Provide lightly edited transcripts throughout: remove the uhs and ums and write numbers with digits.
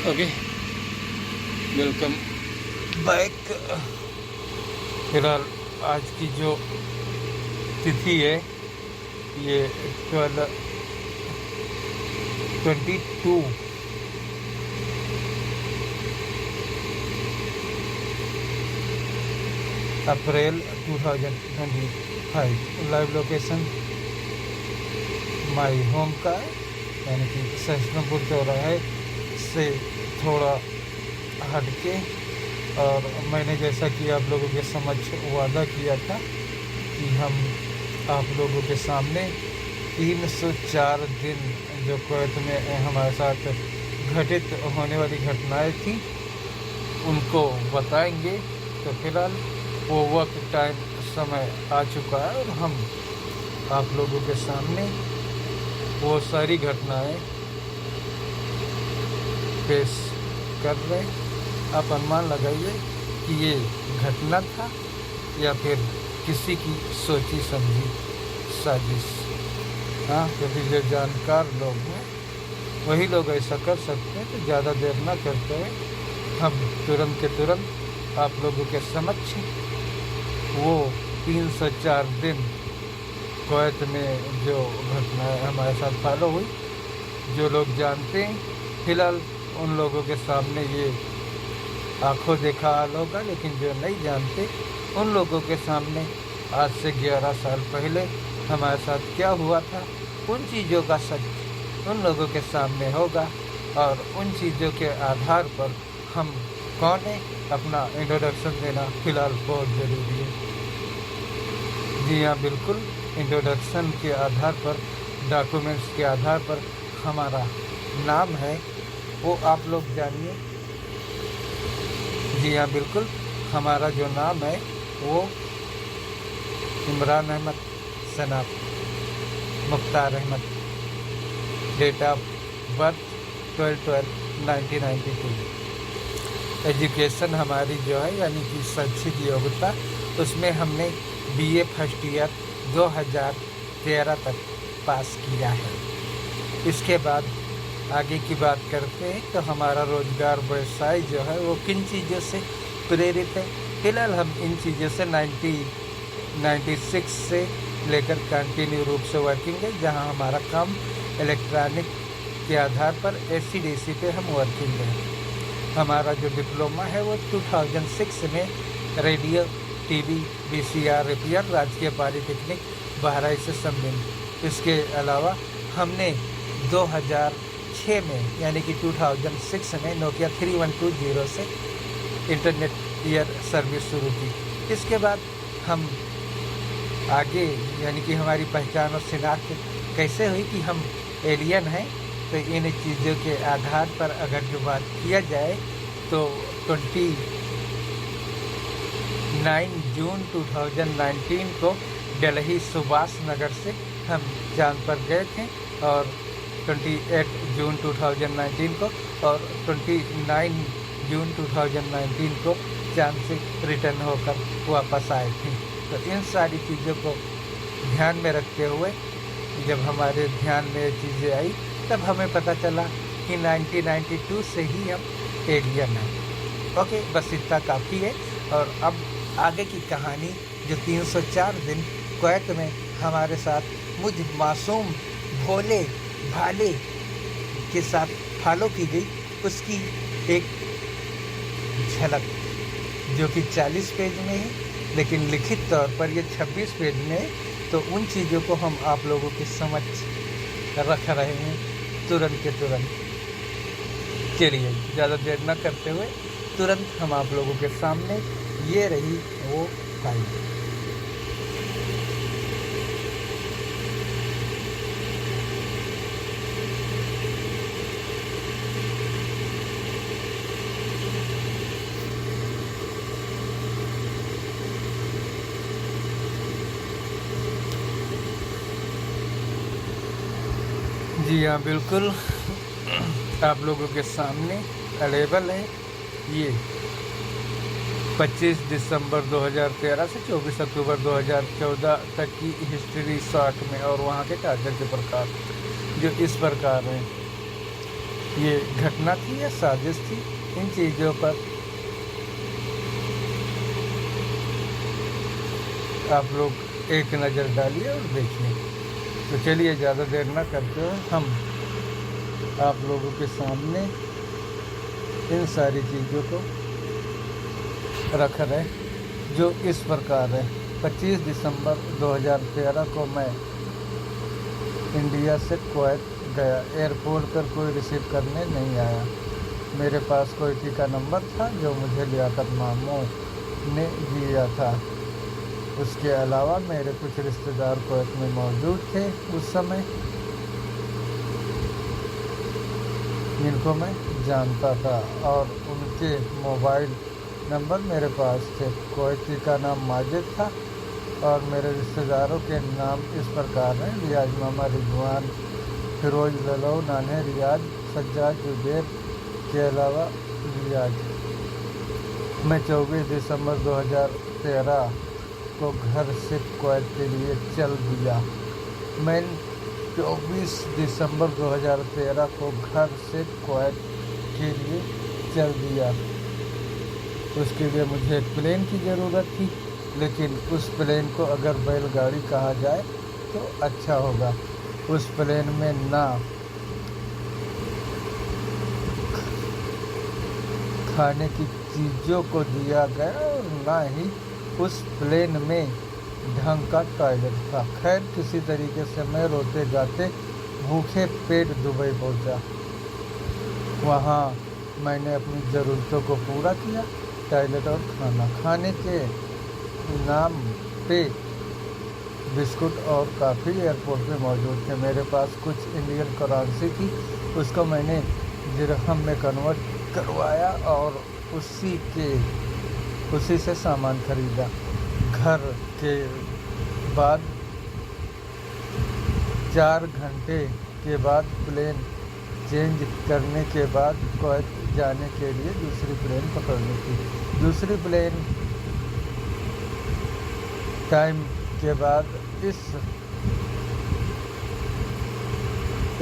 Okay, welcome back. फिलहाल आज की जो तिथि है ये 22 अप्रैल 2025। लाइव लोकेशन माई होम का है, यानी कि सैसनपुर चौराहे से थोड़ा हट के। और मैंने जैसा कि आप लोगों के समक्ष वादा किया था कि हम आप लोगों के सामने 304 दिन जो कुवैत में हमारे साथ घटित होने वाली घटनाएं थी उनको बताएंगे। तो फिलहाल वो वक्त टाइम समय आ चुका है और हम आप लोगों के सामने वो सारी घटनाएं पेश कर रहे हैं। आप अनुमान लगाइए कि ये घटना था या फिर किसी की सोची समझी साजिश। हाँ, क्योंकि जो जानकार लोग हैं वही लोग ऐसा कर सकते हैं। तो ज़्यादा देर ना करते हैं, हम तुरंत के तुरंत आप लोगों के समक्ष वो 304 दिन कुवैत में जो घटनाएं हमारे साथ फॉलो हुई, जो लोग जानते हैं फिलहाल उन लोगों के सामने ये आंखों देखा हाल होगा, लेकिन जो नहीं जानते उन लोगों के सामने आज से 11 साल पहले हमारे साथ क्या हुआ था उन चीज़ों का सच उन लोगों के सामने होगा। और उन चीज़ों के आधार पर हम कौन है अपना इंट्रोडक्शन देना फिलहाल बहुत ज़रूरी है। जी हाँ, बिल्कुल, इंट्रोडक्शन के आधार पर, डॉक्यूमेंट्स के आधार पर हमारा नाम है वो आप लोग जानिए। जी हाँ, बिल्कुल, हमारा जो नाम है वो Imran Ahmad son of Mukhtar Ahmad. Date of birth 12/12/1992। Education हमारी जो है यानी कि शैक्षिक योग्यता उसमें हमने BA फर्स्ट ईयर 2013 तक पास किया है। इसके बाद आगे की बात करते हैं तो हमारा रोजगार व्यवसाय जो है वो किन चीज़ों से प्रेरित है। फिलहाल हम इन चीज़ों से 1996 से लेकर कंटिन्यू रूप से वर्किंग है, जहां हमारा काम इलेक्ट्रॉनिक के आधार पर AC/DC पे हम वर्किंग है। हमारा जो डिप्लोमा है वो 2006 में रेडियो TV VCR रिपेयर राजकीय पॉलिटेक्निक बहराइच से संबंधित। इसके अलावा हमने 2006 में यानी कि 2006 में नोकिया 3120 से इंटरनेट ईयर सर्विस शुरू की। इसके बाद हम आगे यानी कि हमारी पहचान और शिनाख्त कैसे हुई कि हम एलियन हैं, तो इन चीज़ों के आधार पर अगर जो बात किया जाए तो 29 जून 2019 को दिल्ली सुभाष नगर से हम चांद पर गए थे और 28 जून 2019 को और 29 जून 2019 को चांद से रिटर्न होकर वापस आए थे। तो इन सारी चीज़ों को ध्यान में रखते हुए जब हमारे ध्यान में ये चीज़ें आई तब हमें पता चला कि 1992 से ही हम एलियन हैं। ओके, बस इतना काफ़ी है। और अब आगे की कहानी जो 304 दिन कुवैत में हमारे साथ मुझ मासूम भोले भाले के साथ फॉलो की गई उसकी एक झलक जो कि 40 पेज में है, लेकिन लिखित तौर पर ये 26 पेज में है। तो उन चीज़ों को हम आप लोगों के समक्ष रख रहे हैं तुरंत के तुरंत। चलिए ज़्यादा देर न करते हुए तुरंत हम आप लोगों के सामने ये रही वो फाइल। जी हाँ, बिल्कुल, आप लोगों के सामने अवेलेबल है ये 25 दिसंबर 2013 से 24 अक्टूबर 2014 तक की हिस्ट्री शॉर्ट में और वहाँ के चार्जर के प्रकार जो इस प्रकार हैं। ये घटना थी या साजिश थी, इन चीज़ों पर आप लोग एक नज़र डालिए और देखिए। तो चलिए ज़्यादा देर ना करते हुए हम आप लोगों के सामने इन सारी चीज़ों को रख रहे हैं जो इस प्रकार है। 25 दिसंबर 2013 को मैं इंडिया से कुवैत गया। एयरपोर्ट पर कोई रिसीव करने नहीं आया। मेरे पास कुवैती का नंबर था जो मुझे लियाकत मामू ने दिया था। उसके अलावा मेरे कुछ रिश्तेदार कुवैत में मौजूद थे उस समय, जिनको मैं जानता था और उनके मोबाइल नंबर मेरे पास थे। कुवैती का नाम माजिद था और मेरे रिश्तेदारों के नाम इस प्रकार हैं: रियाज मामा, रिजवान, फिरोज, ललो, नाने, रियाज, सज्जाद, जुबैर के अलावा रियाज। मैं 24 दिसंबर 2013 को घर से कुवैत के लिए चल दिया। मैं 24 दिसंबर 2013 को घर से कुवैत के लिए चल दिया। उसके लिए मुझे एक प्लेन की ज़रूरत थी, लेकिन उस प्लेन को अगर बैलगाड़ी कहा जाए तो अच्छा होगा। उस प्लेन में ना खाने की चीज़ों को दिया गया और ना ही उस प्लेन में ढंग का टॉयलेट था। खैर, किसी तरीके से मैं रोते गाते भूखे पेट दुबई पहुंचा। वहां मैंने अपनी ज़रूरतों को पूरा किया। टॉयलेट और खाने के नाम पे बिस्कुट और काफ़ी एयरपोर्ट पे मौजूद थे। मेरे पास कुछ इंडियन करेंसी थी, उसको मैंने दिरहम में कन्वर्ट करवाया और उसी से सामान खरीदा। घर के बाद 4 घंटे के बाद प्लेन चेंज करने के बाद कुवैत जाने के लिए दूसरी प्लेन पकड़नी थी। दूसरी प्लेन टाइम के बाद इस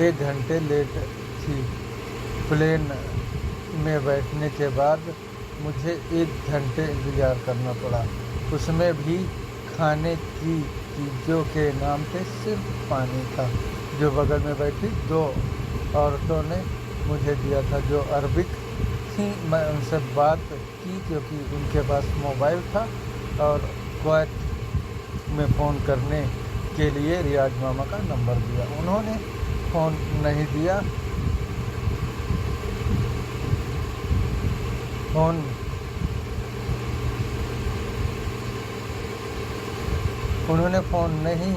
1 घंटे लेट थी। प्लेन में बैठने के बाद मुझे 1 घंटे इंतज़ार करना पड़ा। उसमें भी खाने की चीज़ों के नाम पे सिर्फ पानी था, जो बगल में बैठी 2 औरतों ने मुझे दिया था, जो अरबिक थी। मैं उनसे बात की क्योंकि उनके पास मोबाइल था और कुवैत में फ़ोन करने के लिए रियाज मामा का नंबर दिया। उन्होंने फ़ोन नहीं दिया। उन्होंने फ़ोन नहीं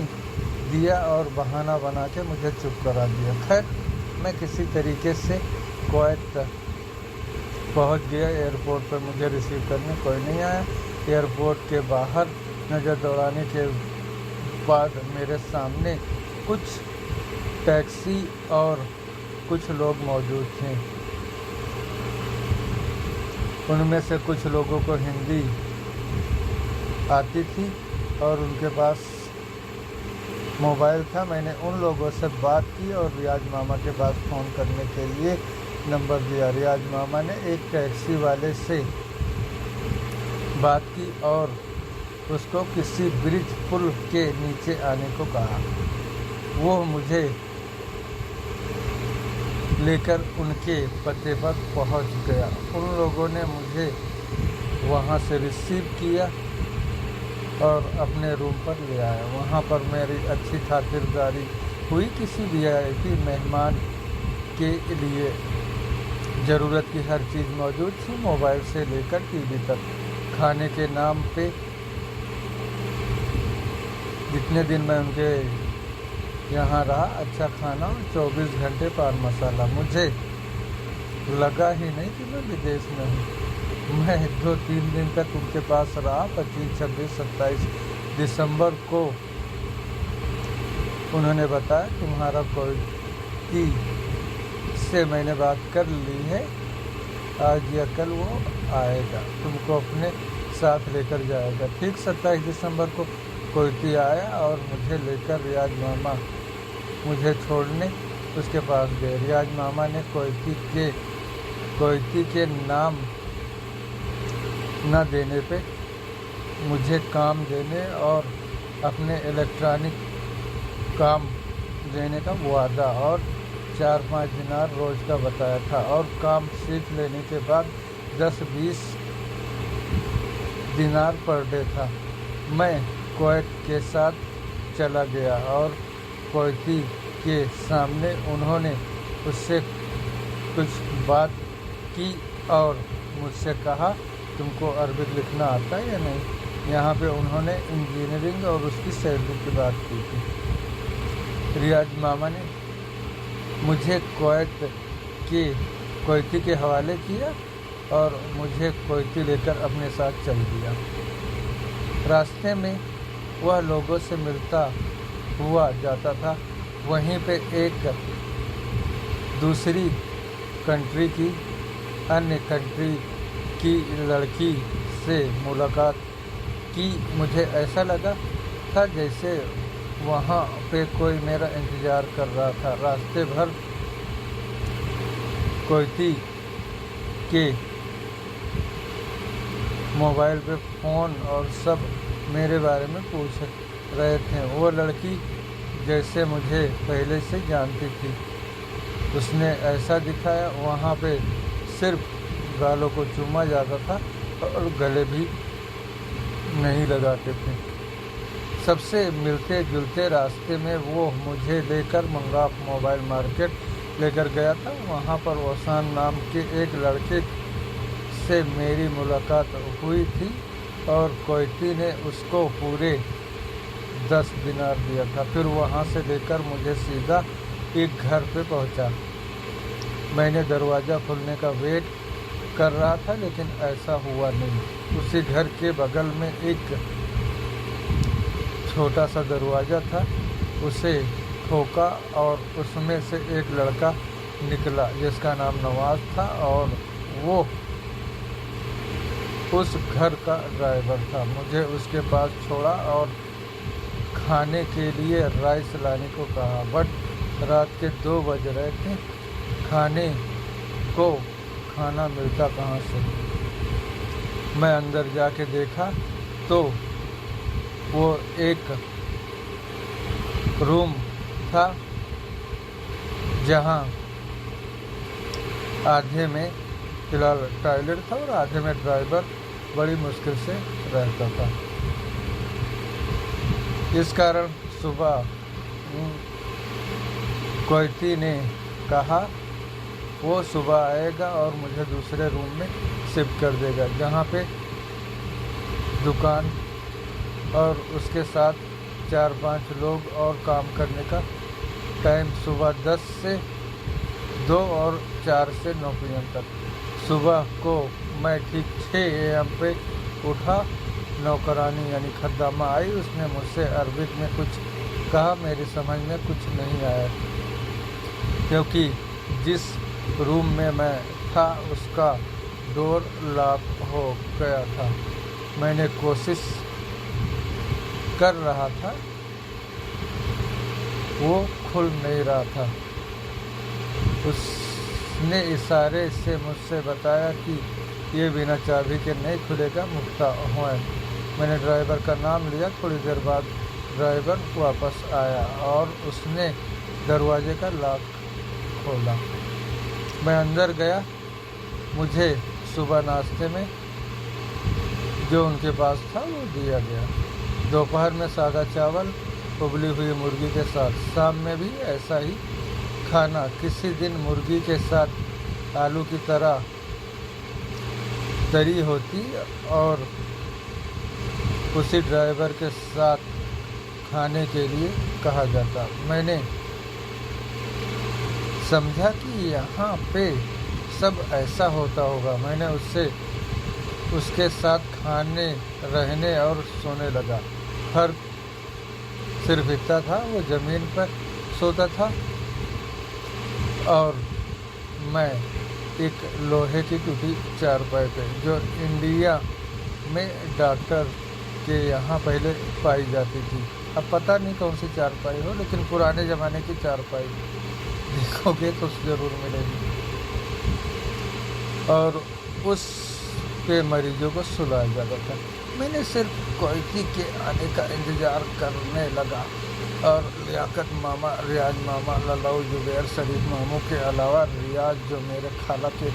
दिया और बहाना बना के मुझे चुप करा दिया। खैर, मैं किसी तरीके से कुवैत पहुंच गया। एयरपोर्ट पर मुझे रिसीव करने कोई नहीं आया। एयरपोर्ट के बाहर नज़र दौड़ाने के बाद मेरे सामने कुछ टैक्सी और कुछ लोग मौजूद थे। उनमें से कुछ लोगों को हिंदी आती थी और उनके पास मोबाइल था। मैंने उन लोगों से बात की और रियाज मामा के पास फ़ोन करने के लिए नंबर दिया। रियाज मामा ने एक टैक्सी वाले से बात की और उसको किसी ब्रिज पुल के नीचे आने को कहा। वो मुझे लेकर उनके पते पर पहुंच गया। उन लोगों ने मुझे वहां से रिसीव किया और अपने रूम पर ले आया। वहां पर मेरी अच्छी खातिरदारी हुई। किसी वीआईपी मेहमान के लिए ज़रूरत की हर चीज़ मौजूद थी, मोबाइल से लेकर टीवी तक। खाने के नाम पे जितने दिन मैं उनके यहाँ रहा, अच्छा खाना, 24 घंटे पान मसाला। मुझे लगा ही नहीं कि मैं विदेश में हूँ। मैं 2-3 दिन तक उनके पास रहा। 25, 26, 27 दिसंबर को उन्होंने बताया, तुम्हारा कोई से मैंने बात कर ली है, आज या कल वो आएगा, तुमको अपने साथ लेकर जाएगा। ठीक 27 दिसंबर को कोयती आया और मुझे लेकर रियाज मामा मुझे छोड़ने उसके पास गए। रियाज मामा ने कोयती के नाम न देने पे मुझे काम देने और अपने इलेक्ट्रॉनिक काम देने का वादा और 4-5 दिनार रोज़ का बताया था, और काम सीख लेने के बाद 10-20 दिनार पर डे था। मैं कुवैत के साथ चला गया और कुवैती के सामने उन्होंने उससे कुछ बात की और मुझसे कहा, तुमको अरबिक लिखना आता है या नहीं। यहाँ पे उन्होंने इंजीनियरिंग और उसकी सैलरी की बात की थी। रियाज मामा ने मुझे कुवैती के हवाले किया और मुझे कुवैती लेकर अपने साथ चल दिया। रास्ते में वह लोगों से मिलता हुआ जाता था। वहीं पे एक दूसरी कंट्री की अन्य कंट्री की लड़की से मुलाकात की। मुझे ऐसा लगा था जैसे वहाँ पे कोई मेरा इंतज़ार कर रहा था। रास्ते भर कुवैती के मोबाइल पे फ़ोन और सब मेरे बारे में पूछ रहे थे। वो लड़की जैसे मुझे पहले से जानती थी। उसने ऐसा दिखाया वहाँ पे सिर्फ गालों को चूमा जाता था और गले भी नहीं लगाते थे। सबसे मिलते जुलते रास्ते में वो मुझे लेकर मंगाफ मोबाइल मार्केट लेकर गया था। वहाँ पर ओसान नाम के एक लड़के से मेरी मुलाकात हुई थी और कुवैती ने उसको पूरे 10 दिनार दिया था। फिर वहाँ से लेकर मुझे सीधा एक घर पे पहुँचा। मैंने दरवाज़ा खुलने का वेट कर रहा था लेकिन ऐसा हुआ नहीं। उसी घर के बगल में एक छोटा सा दरवाज़ा था, उसे ठोका और उसमें से एक लड़का निकला जिसका नाम नवाज था और वो उस घर का ड्राइवर था। मुझे उसके पास छोड़ा और खाने के लिए राइस लाने को कहा, बट रात के 2 बज रहे थे। खाना मिलता कहाँ से। मैं अंदर जाके देखा तो वो एक रूम था जहाँ आधे में फिलहाल टॉयलेट था और आधे में ड्राइवर बड़ी मुश्किल से रहता था। इस कारण सुबह कुवैती ने कहा वो सुबह आएगा और मुझे दूसरे रूम में शिफ्ट कर देगा जहाँ पे दुकान और उसके साथ 4-5 लोग और काम करने का टाइम सुबह 10 से 2 और 4 से 9 PM तक। सुबह को मैं ठीक 6 AM पे उठा। नौकरानी यानी खद्दामा आई। उसने मुझसे अरबिक में कुछ कहा, मेरी समझ में कुछ नहीं आया क्योंकि जिस रूम में मैं था उसका डोर लॉक हो गया था। मैंने कोशिश कर रहा था, वो खुल नहीं रहा था। उसने इशारे से मुझसे बताया कि ये बिना चाबी के नहीं खुलेगा, मुफ्ता हुआ। मैंने ड्राइवर का नाम लिया। थोड़ी देर बाद ड्राइवर वापस आया और उसने दरवाजे का लॉक खोला। मैं अंदर गया। मुझे सुबह नाश्ते में जो उनके पास था वो दिया गया। दोपहर में सादा चावल उबली हुई मुर्गी के साथ। शाम में भी ऐसा ही खाना। किसी दिन मुर्गी के साथ आलू की तरह तरी होती और उसी ड्राइवर के साथ खाने के लिए कहा जाता। मैंने समझा कि यहाँ पे सब ऐसा होता होगा। मैंने उसके साथ खाने, रहने और सोने लगा। फर्क सिर्फ इतना था, वो ज़मीन पर सोता था और मैं एक लोहे की टूटी चारपाई पे, जो इंडिया में डॉक्टर के यहाँ पहले पाई जाती थी। अब पता नहीं कौन सी चारपाई हो, लेकिन पुराने ज़माने की चारपाई देखोगे तो ज़रूर मिलेगी। और उस पे मरीजों को सुलाया जाता था। मैंने सिर्फ कोयती के आने का इंतज़ार करने लगा और लियाकत मामा, रियाज मामा, लल्लऊ, जुबैर, शरीफ मामू के अलावा रियाज जो मेरे खाला के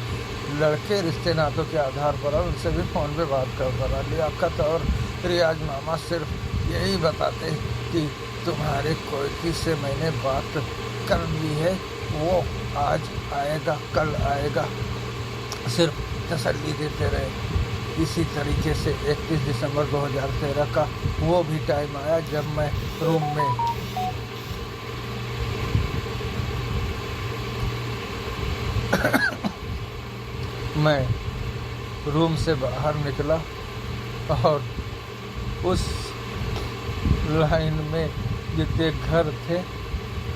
लड़के रिश्ते नातों के आधार पर है, उनसे भी फ़ोन पे बात करता रहा। लियाकत और रियाज मामा सिर्फ यही बताते कि तुम्हारे कोयती से मैंने बात कर ली है, वो आज आएगा, कल आएगा, सिर्फ तसल्ली देते रहे। इसी तरीके से 31 दिसंबर 2013 का वो भी टाइम आया जब मैं रूम में मैं रूम से बाहर निकला और उस लाइन में जितने घर थे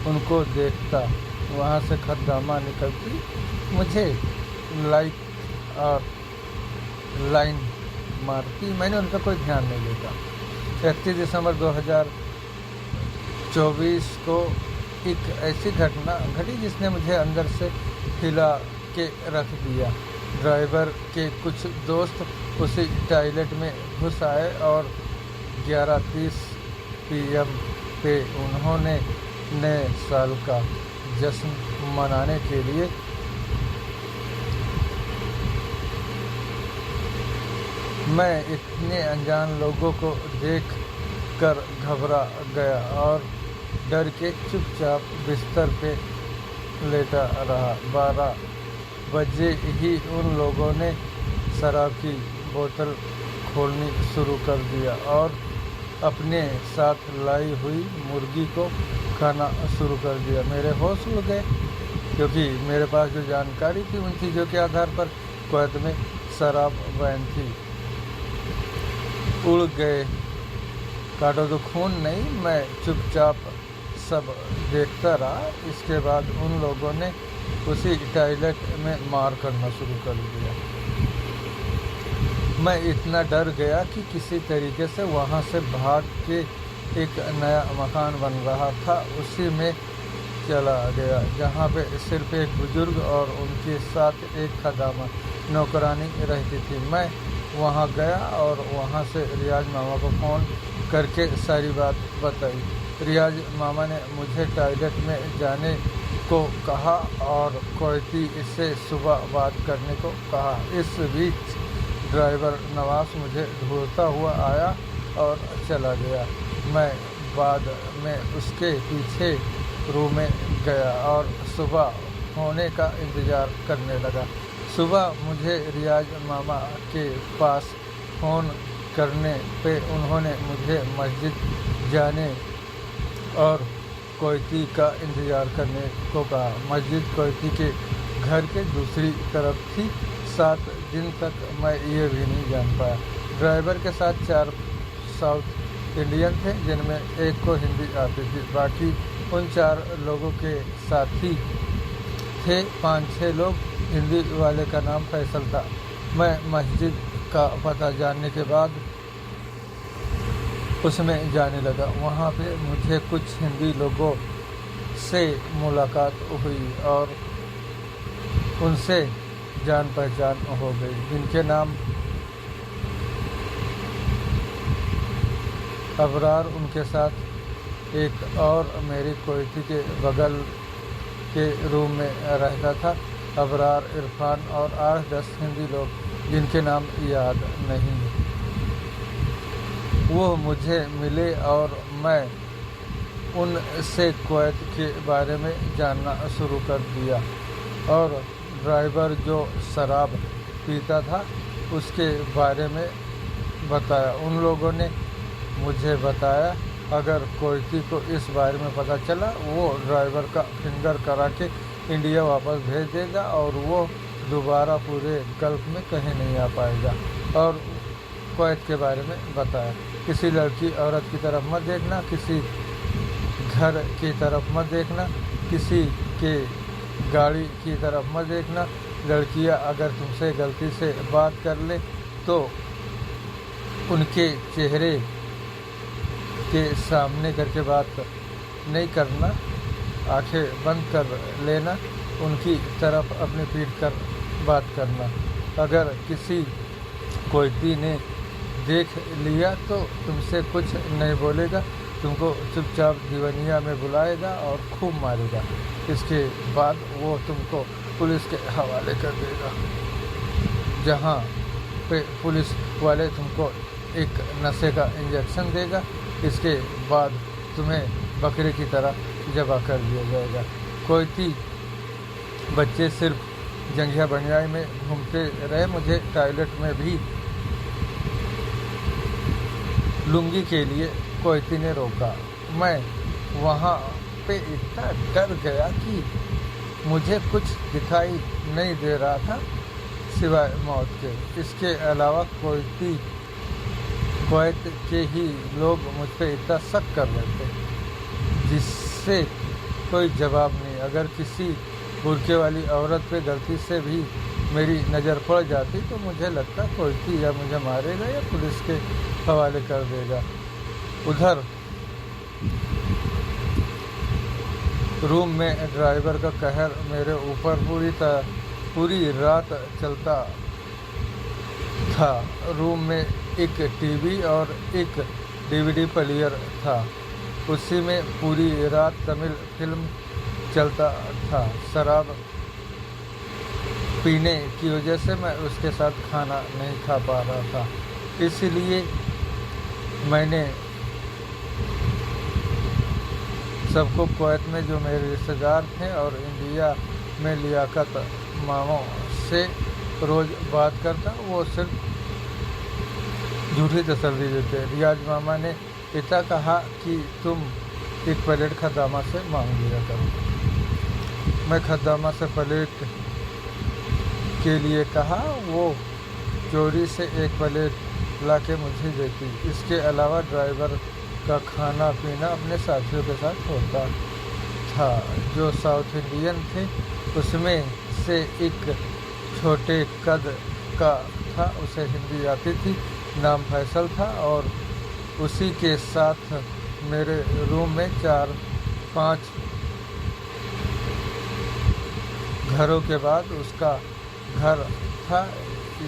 उनको देखता। वहाँ से खदामा निकलती, मुझे लाइट और लाइन मारती। मैंने उन पर कोई ध्यान नहीं देता। 31 दिसंबर 2024 को एक ऐसी घटना घटी जिसने मुझे अंदर से हिला के रख दिया। ड्राइवर के कुछ दोस्त उसी टॉयलेट में घुस आए और 11:30 PM पे उन्होंने नए साल का जश्न मनाने के लिए मैं इतने अनजान लोगों को देख कर घबरा गया और डर के चुपचाप बिस्तर पे लेटा रहा। 12 बजे ही उन लोगों ने शराब की बोतल खोलनी शुरू कर दिया और अपने साथ लाई हुई मुर्गी को खाना शुरू कर दिया। मेरे होश उड़ गए क्योंकि मेरे पास जो जानकारी थी उन चीज़ों के आधार पर कुवैत में शराब बैन थी। उड़ गए, काटो तो खून नहीं। मैं चुपचाप सब देखता रहा। इसके बाद उन लोगों ने उसी टॉयलेट में मार करना शुरू कर दिया। मैं इतना डर गया कि किसी तरीके से वहाँ से भाग के एक नया मकान बन रहा था उसी में चला गया, जहाँ पे सिर्फ एक बुजुर्ग और उनके साथ एक खदामा नौकरानी रहती थी। मैं वहाँ गया और वहाँ से रियाज मामा को फ़ोन करके सारी बात बताई। रियाज मामा ने मुझे टॉयलेट में जाने को कहा और कोयती से सुबह बात करने को कहा। इस बीच ड्राइवर नवाज मुझे ढूंढता हुआ आया और चला गया। मैं बाद में उसके पीछे रूम में गया और सुबह होने का इंतज़ार करने लगा। सुबह मुझे रियाज मामा के पास फ़ोन करने पे उन्होंने मुझे मस्जिद जाने और कोयती का इंतज़ार करने को कहा। मस्जिद कोयती के घर के दूसरी तरफ थी। 7 दिन तक मैं ये भी नहीं जान पाया। ड्राइवर के साथ 4 साउथ इंडियन थे जिनमें एक को हिंदी आती थी। बाकी उन 4 लोगों के साथी थे 5-6 लोग। हिंदी वाले का नाम फैसल था। मैं मस्जिद का पता जानने के बाद उसमें जाने लगा। वहाँ पे मुझे कुछ हिंदी लोगों से मुलाकात हुई और उनसे जान पहचान हो गई, जिनके नाम अबरार, उनके साथ एक और मेरी कोयती के बगल के रूम में रहता था। अबरार, इरफान और 8-10 हिंदी लोग जिनके नाम याद नहीं। वो मुझे मिले और मैं उनसे कुवैत के बारे में जानना शुरू कर दिया और ड्राइवर जो शराब पीता था उसके बारे में बताया। उन लोगों ने मुझे बताया अगर कोयती को इस बारे में पता चला वो ड्राइवर का फिंगर करा के इंडिया वापस भेज देगा और वो दोबारा पूरे गल्फ में कहीं नहीं आ पाएगा। और कुवैत के बारे में बताया किसी लड़की औरत की तरफ मत देखना, किसी घर की तरफ मत देखना, किसी के गाड़ी की तरफ मत देखना। लड़कियां अगर तुमसे गलती से बात कर ले तो उनके चेहरे के सामने करके बात नहीं करना। आंखें बंद कर लेना, उनकी तरफ अपनी पीठ कर बात करना। अगर किसी कोयती ने देख लिया तो तुमसे कुछ नहीं बोलेगा, तुमको चुपचाप दीवानिया में बुलाएगा और खूब मारेगा। इसके बाद वो तुमको पुलिस के हवाले कर देगा, जहाँ पे पुलिस वाले तुमको एक नशे का इंजेक्शन देगा। इसके बाद तुम्हें बकरे की तरह ज़बह कर दिया जाएगा। कोयती बच्चे सिर्फ जंघिया बनियाई में घूमते रहे। मुझे टॉयलेट में भी लुंगी के लिए कोयती ने रोका। मैं वहाँ पे इतना डर गया कि मुझे कुछ दिखाई नहीं दे रहा था सिवाय मौत के। इसके अलावा कुवैत के ही लोग मुझ पर इतना शक कर रहे थे जिससे कोई जवाब नहीं। अगर किसी बुर्के वाली औरत पे गलती से भी मेरी नज़र पड़ जाती तो मुझे लगता कोयती या मुझे मारेगा या पुलिस के हवाले कर देगा। उधर रूम में ड्राइवर का कहर मेरे ऊपर पूरी रात चलता था। रूम में एक टीवी और एक डीवीडी प्लेयर था। उसी में पूरी रात तमिल फिल्म चलता था। शराब पीने की वजह से मैं उसके साथ खाना नहीं खा पा रहा था, इसलिए मैंने सबको कुवैत में जो मेरे रिश्तेदार थे और इंडिया में लियाकत मामों से रोज़ बात करता, वो सिर्फ झूठी तसल्ली देते। रियाज मामा ने पिता कहा कि तुम एक प्लेट खद्दामा से मांग लिया करो। मैं खद्दामा से प्लेट के लिए कहा, वो चोरी से एक प्लेट ला के मुझे देती। इसके अलावा ड्राइवर का खाना पीना अपने साथियों के साथ होता था जो साउथ इंडियन थे। उसमें से एक छोटे कद का था, उसे हिंदी आती थी, नाम फैसल था और उसी के साथ मेरे रूम में 4-5 घरों के बाद उसका घर था।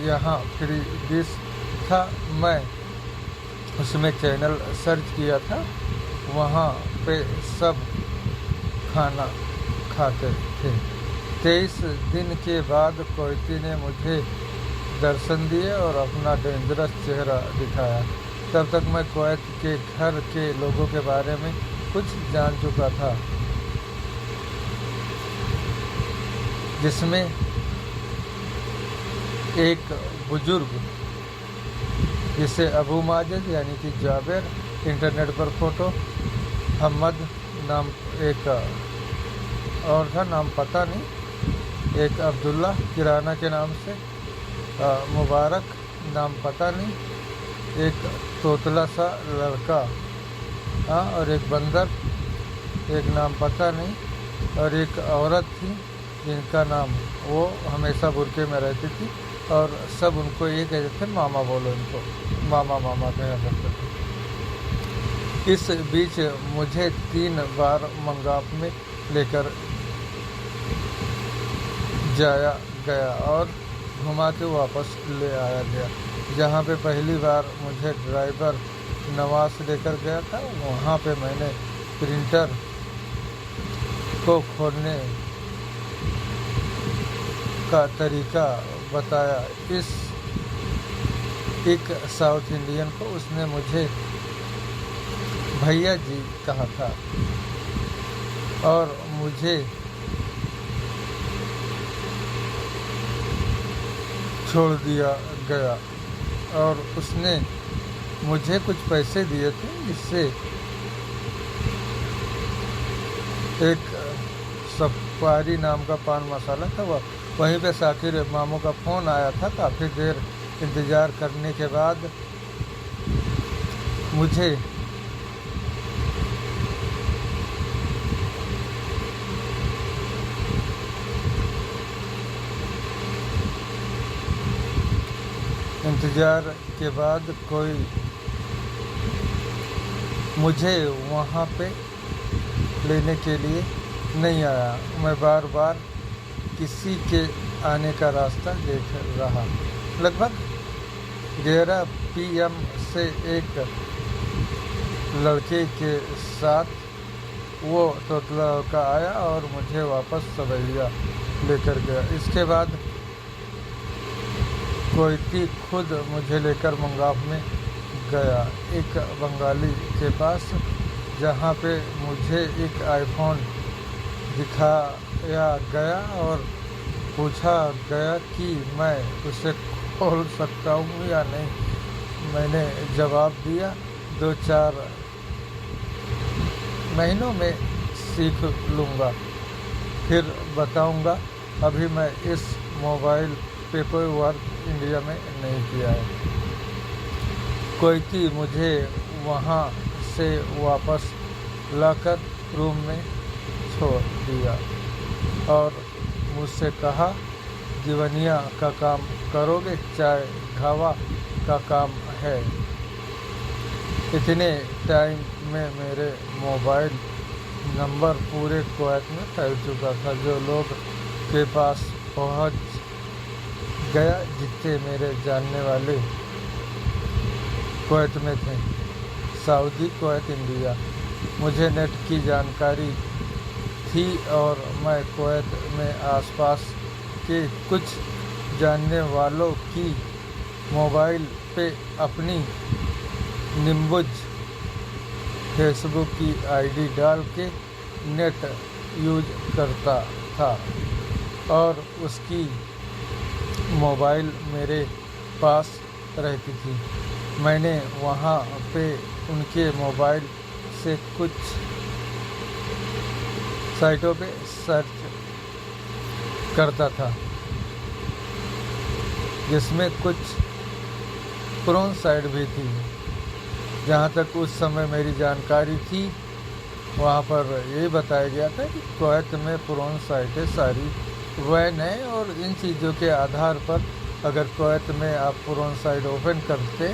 यहाँ फ्री डिश था। मैं उसमें चैनल सर्च किया था, वहाँ पे सब खाना खाते थे। 23 दिन के बाद कोयती ने मुझे दर्शन दिए और अपना डेंजरस चेहरा दिखाया। तब तक मैं कुवैत के घर के लोगों के बारे में कुछ जान चुका था, जिसमें एक बुजुर्ग जिसे अबू माजिद यानी कि जाबिर, इंटरनेट पर फोटो, हमद नाम एक और था, नाम पता नहीं, एक अब्दुल्ला किराना के नाम से, मुबारक नाम पता नहीं, एक तोतला सा लड़का, और एक बंदर, एक नाम पता नहीं, और एक औरत थी जिनका नाम, वो हमेशा बुर्के में रहती थी और सब उनको ये कहते थे मामा, बोलो इनको मामा मामा कहा करते थे। इस बीच मुझे 3 बार मंगाप में लेकर जाया गया और घुमा के वापस ले आया गया। जहाँ पे पहली बार मुझे ड्राइवर नवाज लेकर गया था, वहाँ पे मैंने प्रिंटर को खोलने का तरीका बताया इस एक साउथ इंडियन को। उसने मुझे भैया जी कहा था और मुझे छोड़ दिया गया और उसने मुझे कुछ पैसे दिए थे, जिससे एक सफारी नाम का पान मसाला था। वहीं पे साकिर मामू का फ़ोन आया था। काफ़ी देर इंतज़ार करने के बाद मुझे मुझे वहाँ पे लेने के लिए नहीं आया। मैं बार बार किसी के आने का रास्ता देख रहा। लगभग 11 PM से एक लड़के के साथ वो तोतला का आया और मुझे वापस सवैया लेकर गया। इसके बाद कोयती खुद मुझे लेकर मंगाफ में गया, एक बंगाली के पास, जहाँ पे मुझे एक आईफोन दिखाया गया और पूछा गया कि मैं उसे खोल सकता हूँ या नहीं। मैंने जवाब दिया 2-4 महीनों में सीख लूँगा, फिर बताऊँगा। अभी मैं इस मोबाइल पेपर वर्क इंडिया में नहीं किया है। कोयती मुझे वहाँ से वापस लाकर रूम में छोड़ दिया और मुझसे कहा, जीवनिया का काम करोगे, चाय घावा का काम है। इतने टाइम में मेरे मोबाइल नंबर पूरे कुवैत में फैल चुका था, जो लोग के पास पहुंच गया जितने मेरे जानने वाले कुवैत में थे। Saudi, Kuwait, India. मुझे नेट की जानकारी थी और मैं कुवैत में आसपास के कुछ जानने वालों की मोबाइल पे अपनी निम्बुज फेसबुक की आईडी डाल के नेट यूज करता था और उसकी मोबाइल मेरे पास रहती थी। मैंने वहाँ पे उनके मोबाइल से कुछ साइटों पे सर्च करता था, जिसमें कुछ पुरान साइट भी थी। जहाँ तक उस समय मेरी जानकारी थी, वहाँ पर ये बताया गया था कि कुवैत में पुरान साइटें सारी वैन है और इन चीज़ों के आधार पर अगर कुवैत में आप पुरान साइट ओपन करते,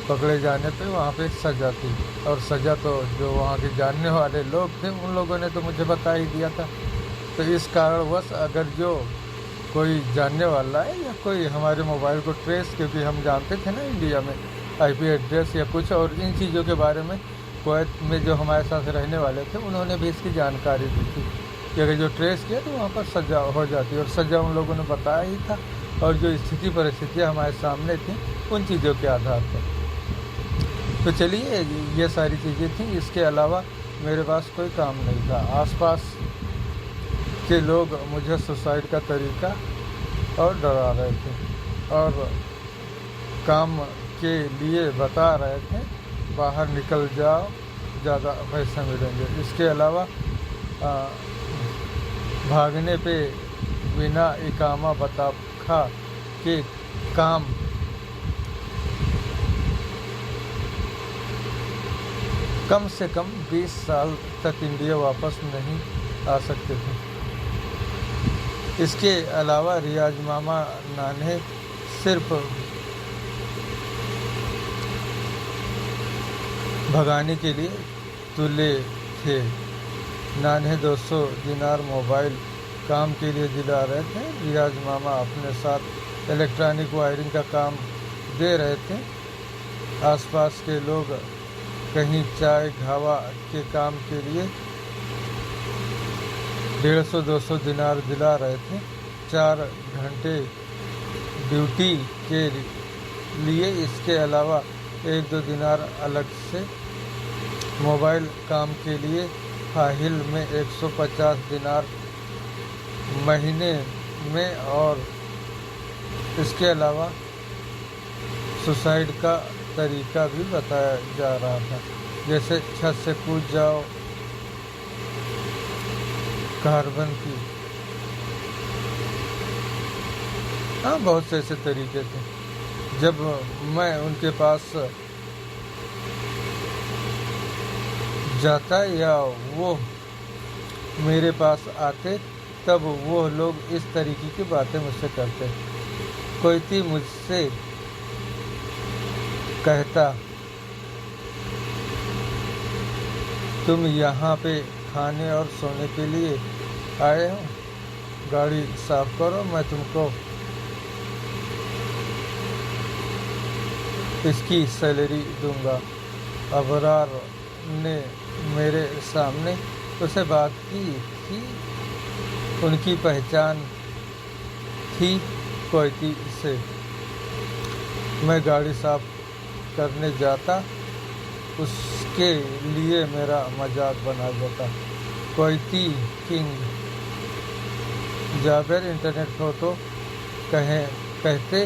पकड़े जाने पे वहाँ पे सज़ा थी। और सज़ा तो जो वहाँ के जानने वाले लोग थे, उन लोगों ने तो मुझे बता ही दिया था। तो इस कारणवश अगर जो कोई जानने वाला है या कोई हमारे मोबाइल को ट्रेस, क्योंकि हम जानते थे ना इंडिया में IP एड्रेस या कुछ और इन चीज़ों के बारे में कुवैत में जो हमारे साथ रहने वाले थे, उन्होंने भी इसकी जानकारी दी थी कि अगर जो ट्रेस किया तो वहाँ पर सज़ा हो जाती है। और सज़ा उन लोगों ने बताया ही था और जो स्थिति परिस्थितियाँ हमारे सामने थी उन चीज़ों के आधार पर। तो चलिए, ये सारी चीज़ें थी। इसके अलावा मेरे पास कोई काम नहीं था। आसपास के लोग मुझे सुसाइड का तरीका और डरा रहे थे और काम के लिए बता रहे थे, बाहर निकल जाओ, ज़्यादा पैसे मिलेंगे। इसके अलावा भागने पे बिना इकामा बताखा के काम कम से कम 20 साल तक इंडिया वापस नहीं आ सकते थे। इसके अलावा रियाज मामा नान्हे सिर्फ भगाने के लिए तुले थे। नान्हे 200 दिनार मोबाइल काम के लिए दिला रहे थे। रियाज मामा अपने साथ इलेक्ट्रॉनिक वायरिंग का काम दे रहे थे। आसपास के लोग कहीं चाय घावा के काम के लिए 150-200 दिनार दिला रहे थे। 4 घंटे ड्यूटी के लिए। इसके अलावा 1-2 दिनार अलग से मोबाइल काम के लिए। हाहिल में 150 दिनार महीने में। और इसके अलावा सुसाइड का तरीका भी बताया जा रहा था, जैसे छत से कूद जाओ, कार्बन की, हाँ, बहुत से ऐसे तरीके थे। जब मैं उनके पास जाता या वो मेरे पास आते, तब वो लोग इस तरीके की बातें मुझसे करते। कोयती मुझसे कहता, तुम यहाँ पे खाने और सोने के लिए आए हूँ। गाड़ी साफ करो, मैं तुमको इसकी सैलरी दूंगा। अबरार ने मेरे सामने उसे बात की थी। उनकी पहचान थी कोयती से। मैं गाड़ी साफ करने जाता, उसके लिए मेरा मजाक बना जाता। कोयती किंग जाबिर इंटरनेट फोटो कहते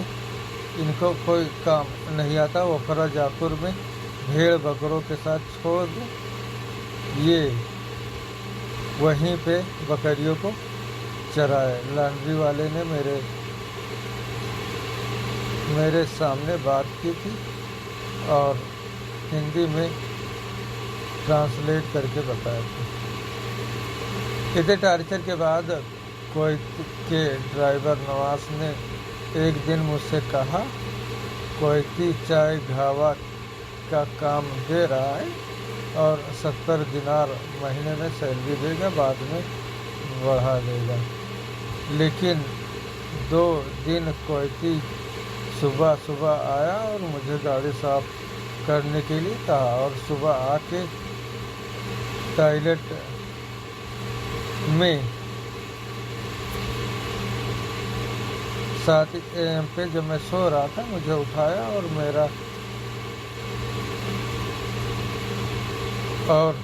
इनको कोई काम नहीं आता। वो फरा जापुर में भेड़ बकरों के साथ छोड़ दूँ, ये वहीं पे बकरियों को चराए। लॉन्ड्री वाले ने मेरे सामने बात की थी और हिंदी में ट्रांसलेट करके बताया था। इतने टार्चर के बाद कोयत के ड्राइवर नवाज ने एक दिन मुझसे कहा, कोयती चाय घावा का काम दे रहा है और 70 दिनार महीने में सैलरी देगा, बाद में बढ़ा देगा। लेकिन 2 दिन कोयती सुबह सुबह आया और मुझे गाड़ी साफ करने के लिए कहा और सुबह आके टॉयलेट में 7 AM पे जब मैं सो रहा था मुझे उठाया और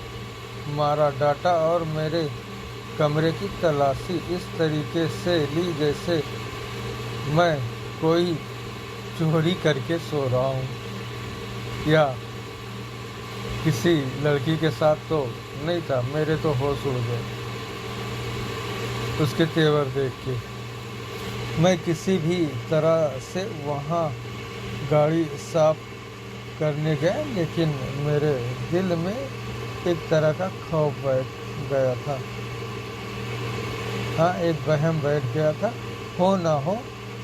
मारा डाटा और मेरे कमरे की तलाशी इस तरीके से ली जैसे मैं कोई चोरी करके सो रहा हूँ या किसी लड़की के साथ तो नहीं था। मेरे तो होश उड़ गए उसके तेवर देख के। मैं किसी भी तरह से वहाँ गाड़ी साफ करने गया, लेकिन मेरे दिल में एक तरह का खौफ बैठ गया था। हाँ, एक वहम बैठ गया था, हो ना हो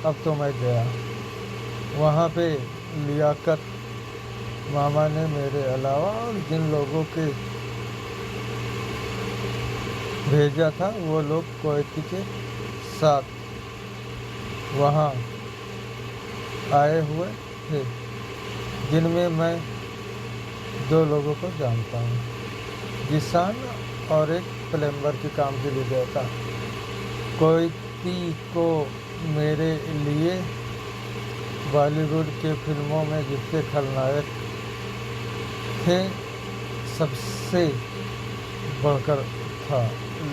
अब तो मैं गया। वहाँ पे लियाकत मामा ने मेरे अलावा और जिन लोगों के भेजा था वो लोग कोयती के साथ वहाँ आए हुए थे, जिनमें मैं 2 लोगों को जानता हूँ। जिसान और एक प्लम्बर के काम के लिए गया था। कोयती को मेरे लिए बॉलीवुड के फिल्मों में जितने खलनायक थे सबसे बढ़कर था,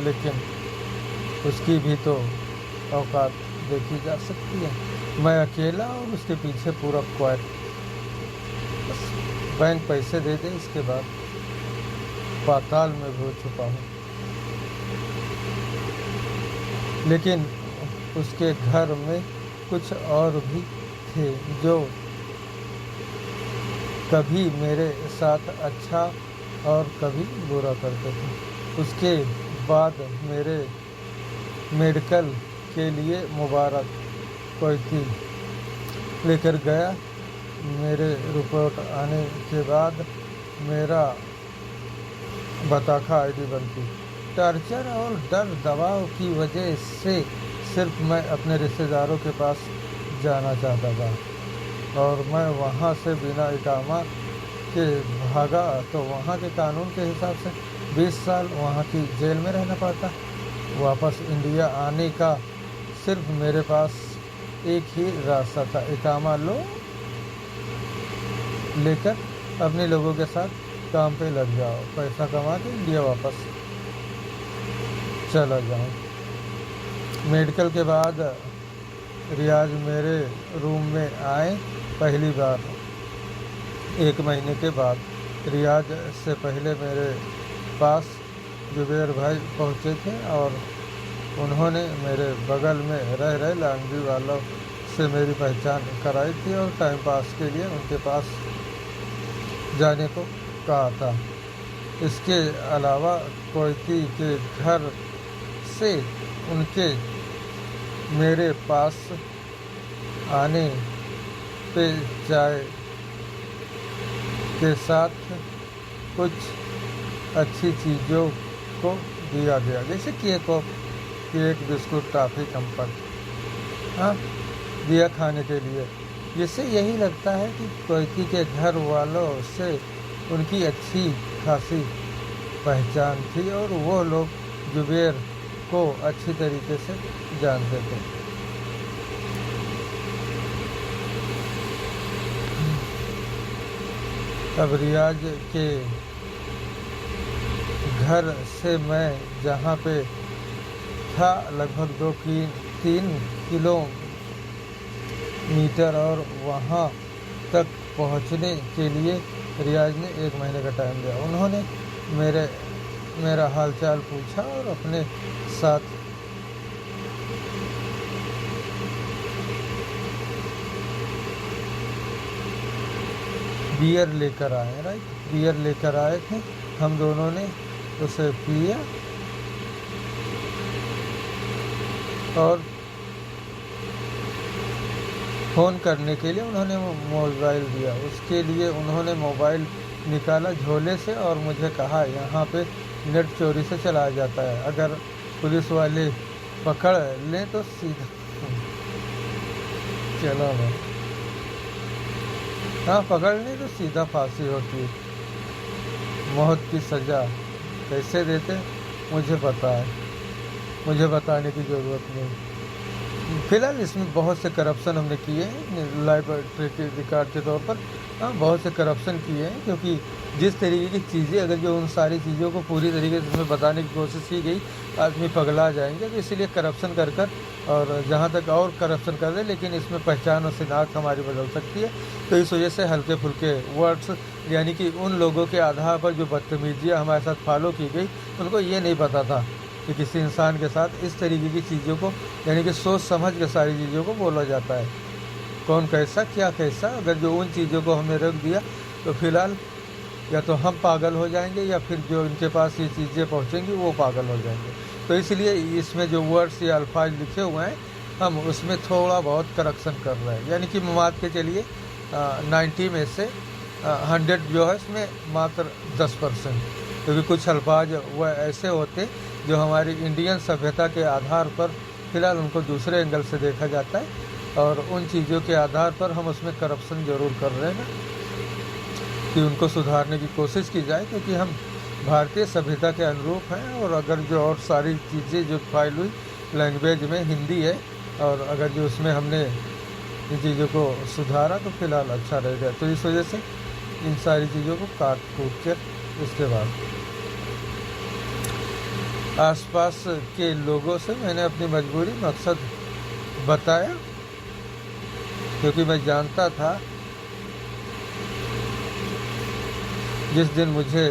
लेकिन उसकी भी तो औकात देखी जा सकती है। मैं अकेला और उसके पीछे पूरा क्वार्ट। बस बैंक पैसे दे दे, इसके बाद पाताल में भी छुपा हूँ। लेकिन उसके घर में कुछ और भी थे जो कभी मेरे साथ अच्छा और कभी बुरा करते थे। उसके बाद मेरे मेडिकल के लिए मुबारक कोयती लेकर गया। मेरे रिपोर्ट आने के बाद मेरा बताखा आईडी बनती। टॉर्चर और डर दबाव की वजह से सिर्फ मैं अपने रिश्तेदारों के पास जाना चाहता था और मैं वहाँ से बिना इकामा के भागा तो वहाँ के कानून के हिसाब से 20 साल वहाँ की जेल में रहना पड़ता। वापस इंडिया आने का सिर्फ मेरे पास एक ही रास्ता था, इकामा लो लेकर अपने लोगों के साथ काम पे लग जाओ, पैसा कमा के इंडिया वापस चला जाऊँ। मेडिकल के बाद रियाज मेरे रूम में आए पहली बार 1 महीने के बाद। रियाज से पहले मेरे पास जुबैर भाई पहुँचे थे और उन्होंने मेरे बगल में रह रहे लॉन्ड्री वालों से मेरी पहचान कराई थी और टाइम पास के लिए उनके पास जाने को कहा था। इसके अलावा कोयती के घर से उनके मेरे पास आने पे चाय के साथ कुछ अच्छी चीज़ों उसको दिया गया, जैसे केक बिस्कुट टॉफ़ी कम्फर्ट दिया खाने के लिए। जिससे यही लगता है कि कोयती के घर वालों से उनकी अच्छी खासी पहचान थी और वो लोग जुबैर को अच्छी तरीके से जानते थे। अब रियाज के घर से मैं जहाँ पे था लगभग 2-3 किलोमीटर और वहाँ तक पहुँचने के लिए रियाज ने 1 महीने का टाइम दिया। उन्होंने मेरा हालचाल पूछा और अपने साथ बियर लेकर आए थे। हम दोनों ने उसे पिया और फ़ोन करने के लिए उन्होंने मोबाइल दिया। उसके लिए उन्होंने मोबाइल निकाला झोले से और मुझे कहा, यहाँ पे नेट चोरी से चलाया जाता है, अगर पुलिस वाले पकड़ लें तो सीधा चलो मैं पकड़ लें तो सीधा फांसी होती, मौत की सज़ा कैसे देते मुझे पता है, मुझे बताने की ज़रूरत नहीं। फिलहाल इसमें बहुत से करप्शन हमने किए हैं लाइब्रेरी रिकॉर्ड के तौर पर। बहुत से करप्शन किए हैं, क्योंकि जिस तरीके की चीज़ें अगर जो उन सारी चीज़ों को पूरी तरीके से इसमें बताने की कोशिश की गई, आदमी पगला जाएंगे। तो इसीलिए करप्शन कर और जहाँ तक और करप्शन कर दे, लेकिन इसमें पहचान और शिनाख्त हमारी बदल सकती है। तो इस वजह से हल्के फुल्के वर्ड्स, यानी कि उन लोगों के आधार पर जो बदतमीजियाँ हमारे साथ फॉलो की गई, उनको ये नहीं पता था कि किसी इंसान के साथ इस तरीके की चीज़ों को, यानी कि सोच समझ के सारी चीज़ों को बोला जाता है। कौन कैसा क्या कैसा, अगर जो उन चीज़ों को हमने रख दिया तो फिलहाल या तो हम पागल हो जाएंगे या फिर जो इनके पास ये चीज़ें पहुँचेंगी वो पागल हो जाएंगे। तो इसलिए इसमें जो वर्ड्स या अल्फाज लिखे हुए हैं, हम उसमें थोड़ा बहुत करेक्शन कर रहे हैं। यानी कि मान के चलिए 90 में से 100 जो है इसमें मात्र 10%, क्योंकि कुछ अल्फाज वह ऐसे होते जो हमारी इंडियन सभ्यता के आधार पर फ़िलहाल उनको दूसरे एंगल से देखा जाता है, और उन चीज़ों के आधार पर हम उसमें करप्शन ज़रूर कर रहे हैं कि उनको सुधारने की कोशिश की जाए, क्योंकि हम भारतीय सभ्यता के अनुरूप हैं। और अगर जो और सारी चीज़ें जो फाइल हुई लैंग्वेज में हिंदी है, और अगर जो उसमें हमने इन चीज़ों को सुधारा तो फिलहाल अच्छा रहेगा। तो इस वजह से इन सारी चीज़ों को काट कूट कर उसके बाद आसपास के लोगों से मैंने अपनी मजबूरी मकसद बताया, क्योंकि मैं जानता था जिस दिन मुझे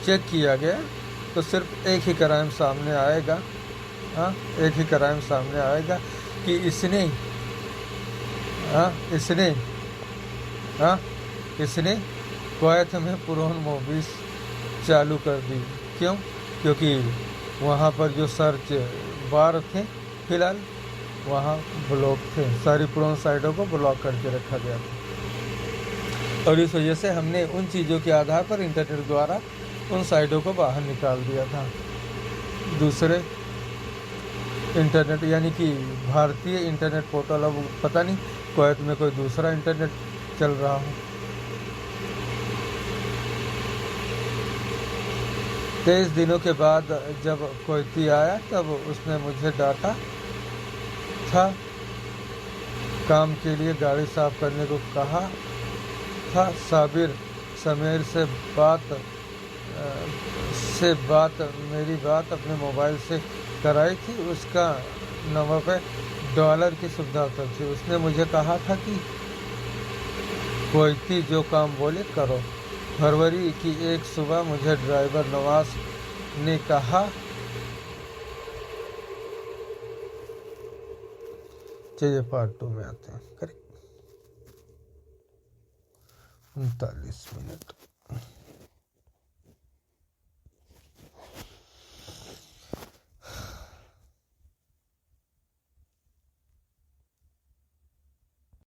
चेक किया गया तो सिर्फ एक ही क्राइम सामने आएगा, एक ही क्राइम सामने आएगा कि इसने कुवैत में पुरान मूवीज चालू कर दी। क्यों? क्योंकि वहाँ पर जो सर्च बार थे फिलहाल वहाँ ब्लॉक थे, सारी पुरानी साइटों को ब्लॉक करके रखा गया था, और इस वजह से हमने उन चीज़ों के आधार पर इंटरनेट द्वारा उन साइटों को बाहर निकाल दिया था। दूसरे इंटरनेट यानी कि भारतीय इंटरनेट पोर्टल, अब पता नहीं कुवैत में कोई दूसरा इंटरनेट चल रहा हो। 23 दिनों के बाद जब कोयती आया तब उसने मुझे डांटा था, काम के लिए गाड़ी साफ करने को कहा था। साबिर समीर से मेरी बात अपने मोबाइल से कराई थी। उसका $90 की सुविधा थी। उसने मुझे कहा था कि कोयती जो काम बोले करो। फरवरी की एक सुबह मुझे ड्राइवर नवाज ने कहा, चलिए पार्ट 2 में आते हैं। करें 39 मिनट।